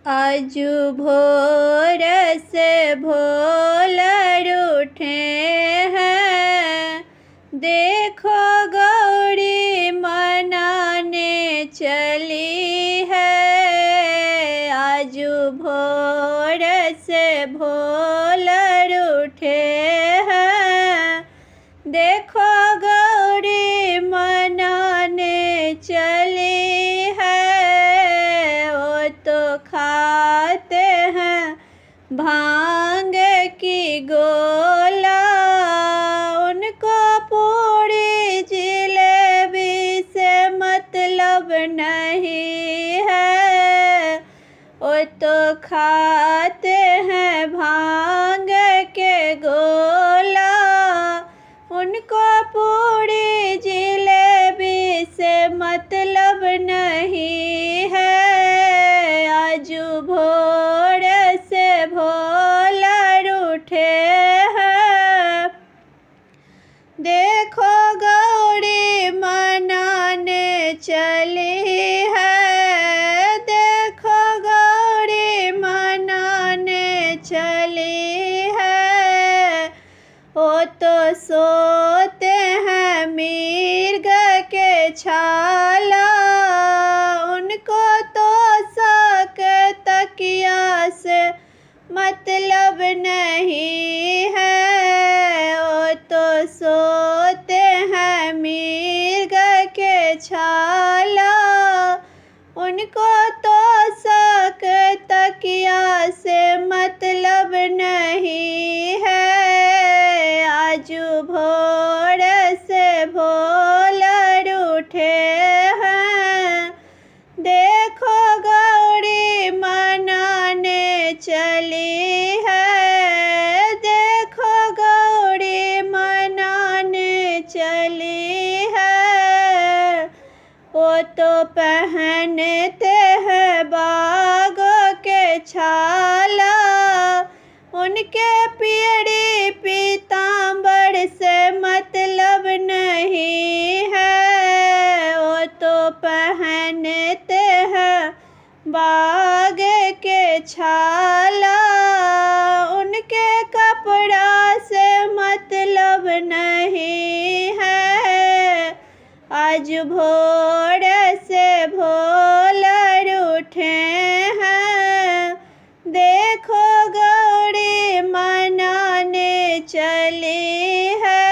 आजू भोर से भोलर उठे हैं, देखो गौरी मनाने चली है। आजू भोर से भोलर उठे हैं, देखो गौरी मनाने चली है। वो तो खाते हैं भांग की गोला, उनको पूरी जिलेबी से मतलब नहीं है। वो तो खाते हैं भांग के गोला, उनको पूरी जिलेबी से मतलब नहीं है। आजू भोर से भोलर उठे हैं, देखो गौरी मनाने चली है। देखो गौरी मनाने चली है। वो तो सोते हैं मिर्ग के छाला, उनको तो शक तकिया से मतलब नहीं है। वो तो सोते हैं मिर्ग के छाला, उनको तो शक तकिया से मतलब नहीं है। आजू भोर से भोलर उठे हैं, देखो गौरी मनाने चली है। देखो गौरी मनाने चली है। वो तो पहनते हैं बागों के छाला, उनके पीढ़ी पीताम्बर से मतलब नहीं है। वो तो पहनते हैं बाग के छाला, उनके कपड़ा से मतलब नहीं है। आज भोर से भोलर उठे हैं, देखो गौरी मनाने चली है।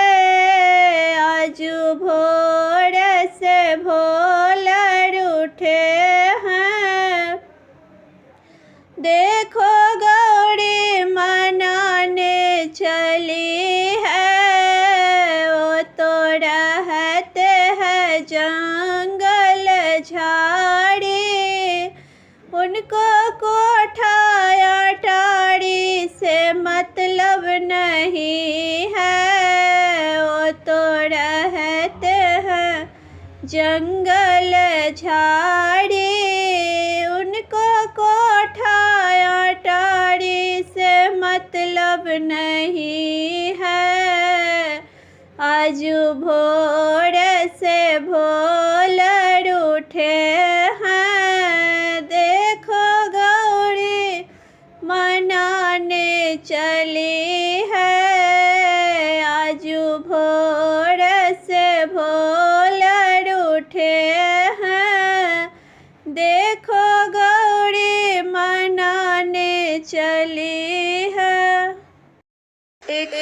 आज भोर से भोलर उठे हैं, देखो गौरी मनाने चली है। वो तो रहते हैं जंगल झाड़ी, उनको कोठा अटारी से मतलब नहीं है। वो तो रहते हैं जंगल झाड़ी, उनको कोठा अटारी से मतलब नहीं है। आजू भोर से भोलर उठे हैं, देखो गौरी मनाने चली है। आजू भोर से भोलर उठे हैं, देखो गौरी मनाने चली है। एक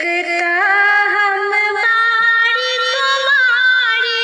हम बारी कुमारी,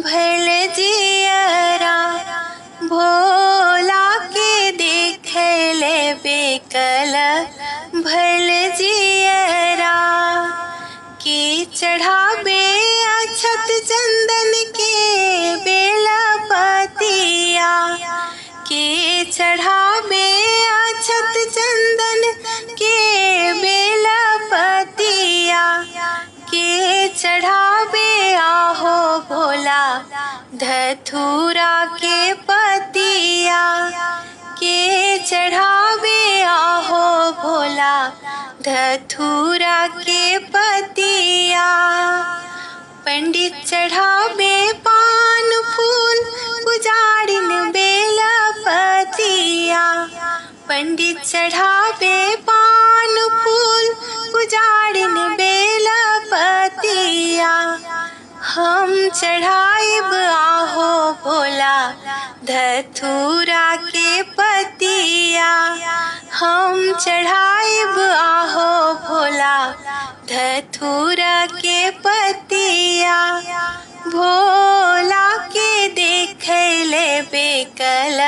भल जियरा भोला के देख ले बेकल भल जियरा के चढ़ावे अक्षत चंदन के बेलपतिया के चढ़ावे अक्षत चंदन के बेलपतिया के चढ़ावे आहो भोला धतूरा के पतिया के चढ़ावे आहो भोला धतूरा के पतिया पंडित चढ़ावे पान फूल पुजारिन बेलपतिया पंडित चढ़ावे पान फूल पुजारिन बेलपतिया हम चढ़ाइब आहो भोला धतूरा के पतिया हम चढ़ाइब आहो भोला धतूरा के पतिया भोला के देख ले बेकल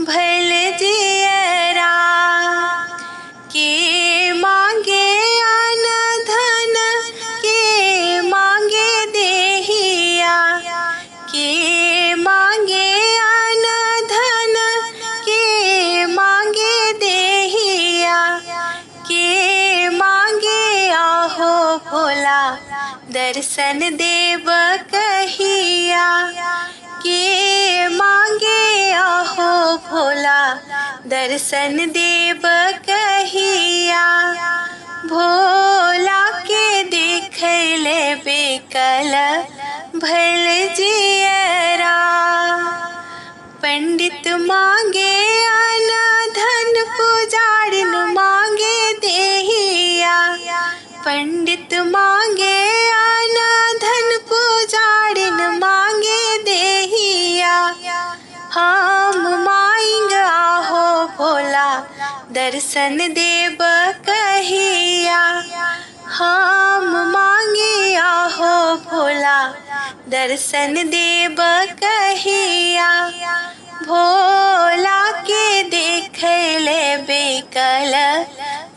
भल जियरा के मांगे अन धन के मांगे देहिया के मांगे अन धन के मांगे देहिया के मांगे आहो भोला दर्शन देव कहिया के मांगे आहो भोला दर्शन देव कहिया भोला के देख ले बेकल भल जियरा पंडित मांगे अन धन पुजारिन मांगे देहिया पंडित मांगे अन धन पुजारिन मांगे देहिया हम मांग आहो भोला दर्शन देव कहिया हम मांगे आहो भोला दर्शन देव कहिया भोला के देख ले बेकल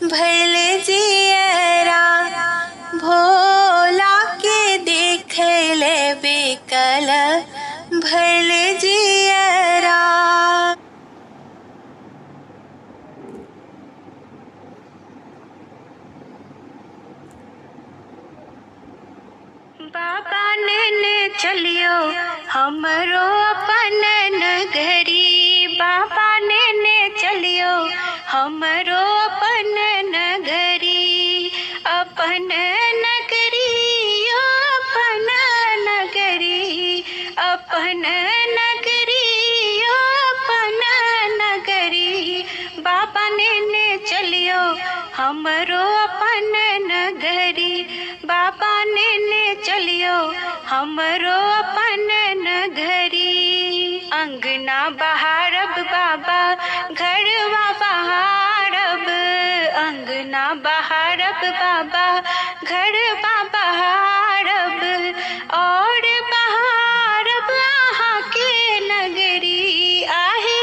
भल जियरा भोला के देख ले बेकल भल जियरा। बाबा ने चलियो हमरो अपन नगरी बाबा ने चलियो हमरो अपन नगरी अपन नगरी अपन नगरी अपन नगरी अपन नगरी बाबा ने चलियो हमरो अपन नगरी बाबा ने चलियो हमरो अपन नगरी अंगना बहारब बाबा घरवा बहारब अंगना बहारब बाबा घरवा बहारब और बहारब आहाँ के नगरी आहे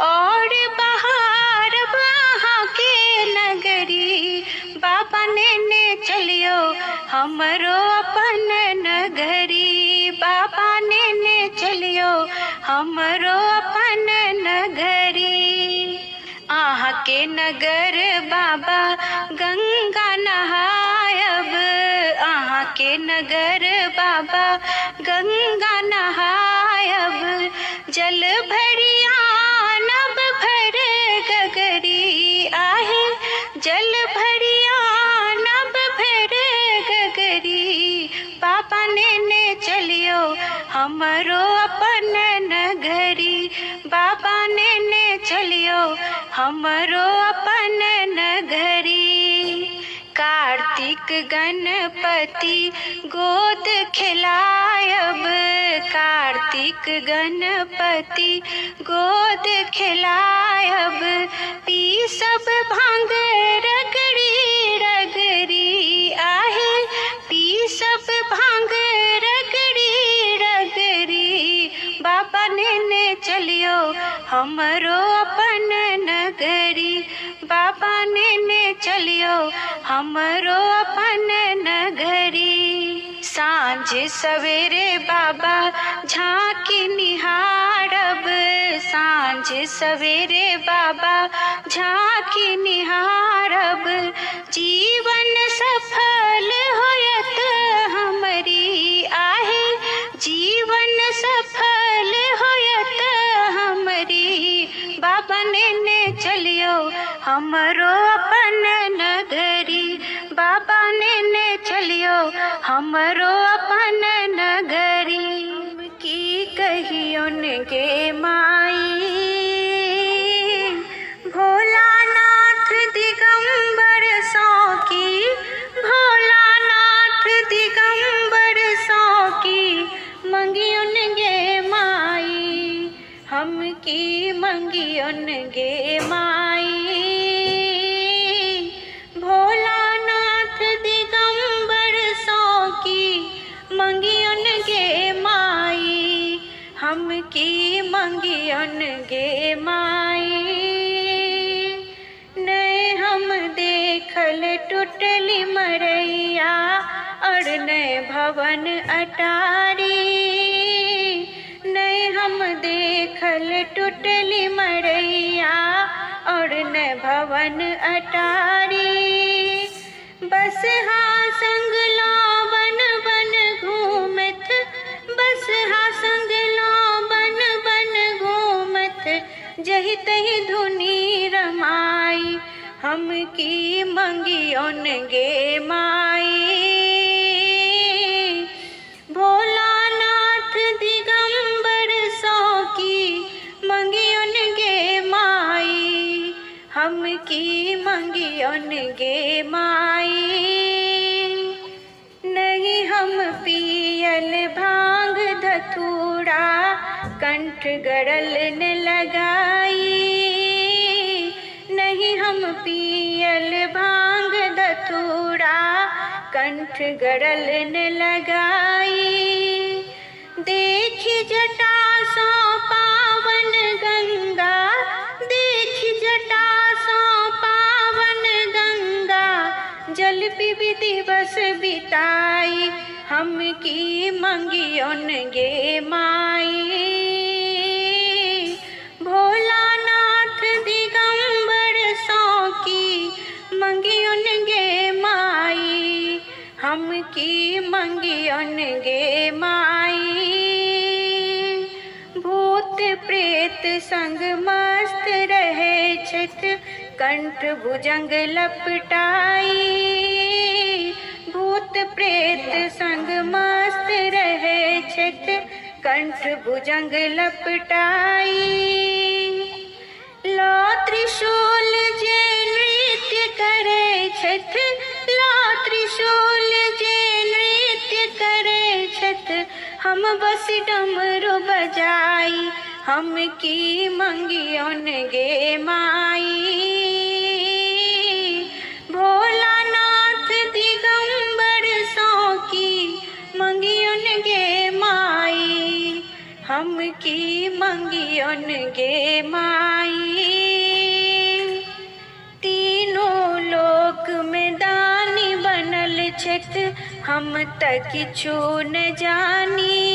और बहारब आहाँ के नगरी बाबा ने चलियो हमरो अपन नगरी बाबा ने चलियो हमरो अपन नगरी आहाँ के नगर बाबा गंगा नहायब आहाँ के नगर बाबा गंगा नहायब जल भरिया नब भर गगरी आहे जल भरिया नब भर गगरी बाबा ने चलियो हमरो अपन नगरी बाबा ने चलियो हमरो अपन नगरी कार्तिक गणपति गोद खिलायब कार्तिक गणपति गोद खिलायब पी सब भांग रगड़ी रगड़ी आहे पी सब भांग रगड़ी रगड़ी हमरो अपन नगरी। बाबा ने चलियो हमरो अपन नगरी। सांझ सवेरे बाबा झांकी निहारब, सांझ सवेरे बाबा झांकी निहारब। जीवन सफल होयत हमरी आहे, जीवन सफल होयत हमरी। बाबा ने चलियो हमरो अपन नगरी। बाबा ने चलियो हमरो अपन नगरी। की कहियोन गे माई, भोलानाथ दिगंबर सौ की, भोलानाथ दिगंबर सौ की मंगियोन गे माई। हम की मंगियोन गे माई, भोलानाथ दिगंबर सौ की मंगियोन गे माई। हम की मंगियोन गे माई। नए हम देखल टूटली मरैया, और नए भवन अटारी। नए हम देखल टूटली मरैया, और नए भवन अटारी। बस हाँ संग लो बन बन घूमत, बस हाँ संग लो बन बन घूमत। जही तही धुनी रमाई, हम की मंगियोन गे माई। भोलानाथ दिगंबर सौ की मंगियोन गे माई। हम की मंगियोन गे माई। नहीं हम पियल भांग धतूरा, कंठ गड़ल न लगाई। नहीं हम पियल भांग धतूरा, कंठ गड़ल न लगाई। देखी जटा सो पावन गंगा, देखी जटा सो पावन गंगा। जल पीबी दिवस बिताई, हम की मंगियोन गे माई। भोलानाथ दिगंबर सौ की मंगियोन गे माई। हम की मंगियोन गे माई। भूत प्रेत संग मस्त रहे छत, कंठ भुजंग लपटाई। भूत प्रेत संग मस्त रहे छत, कंठ भुजंग लपटाई। लो त्रिशूल जे नृत्य करे छत, लो त्रिशूल जे नृत्य करे छत। हम बस डमरू बजाई, हम की मंगियोन गे माई। भोलानाथ दिगंबर सौ की मंगियोन गे माई। हम की मंगियोन गे माई। तीनों लोक में दानी बनल छत, हम तक किछु न जानी।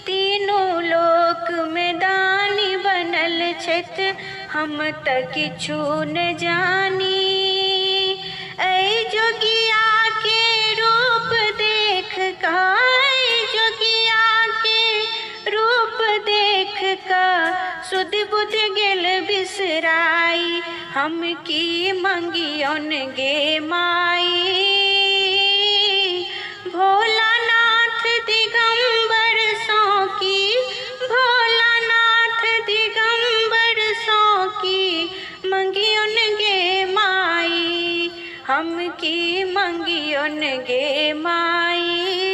तीनों लोक में दानी बनल छत, हम तक किछु न जानी। ऐ जोगिया के रूप देख का, ऐ जोगिया के रूप देख का। सुध बुध गेल बिसराई, हम की मंगियोन गे माई। भोलानाथ दिगंबर सौ की, भोलानाथ दिगंबर सौ की मंगियोन गे माई। हम की मंगियोन गे माई।